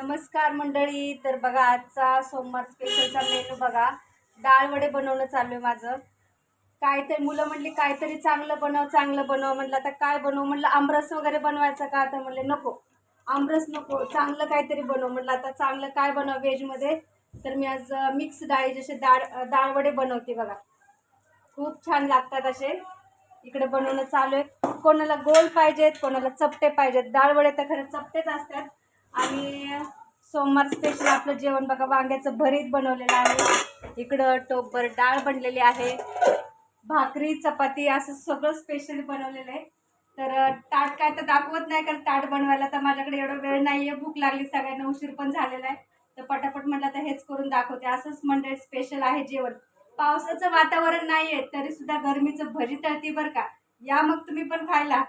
नमस्कार मंडळी. तर बघा, आजचा सोमवार स्पेशलचा मेनू बघा, डाळ वडे बनवणं चालू आहे माझं. काहीतरी मुलं म्हणली काहीतरी चांगलं बनव चांगलं बनव. म्हटलं आता काय बनवू, म्हटलं आमरस वगैरे बनवायचा का, तर म्हणले नको आमरस नको, चांगलं काहीतरी बनव. म्हटलं आता चांगलं काय बनव व्हेजमध्ये. तर मी आज मिक्स डाळी जसे डाळ वडे बनवते बघा. खूप छान लागतात असे. इकडे बनवणं चालू आहे. कोणाला गोल पाहिजेत, कोणाला चपटे पाहिजेत. डाळ वडे तर खरं चपटेच असतात. आणि सोमवार स्पेशल आपलं जेवण बघा, वांग्याचं भरीत बनवलेलं आहे. इकडं टोपभर डाळ बनलेली आहे, भाकरी चपाती असं सगळं स्पेशल बनवलेलं आहे. तर ताट काय तर दाखवत नाही, कारण ताट बनवायला तर माझ्याकडे एवढा वेळ नाही आहे. भूक लागली, सगळ्यांना उशीर पण झालेला आहे. तर पटापट म्हटलं तर हेच करून दाखवते. असंच म्हणजे स्पेशल आहे जेवण. पावसाचं वातावरण नाही आहे तरी सुद्धा गरमीचं भजी तळती बरं का. या मग तुम्ही पण खायला.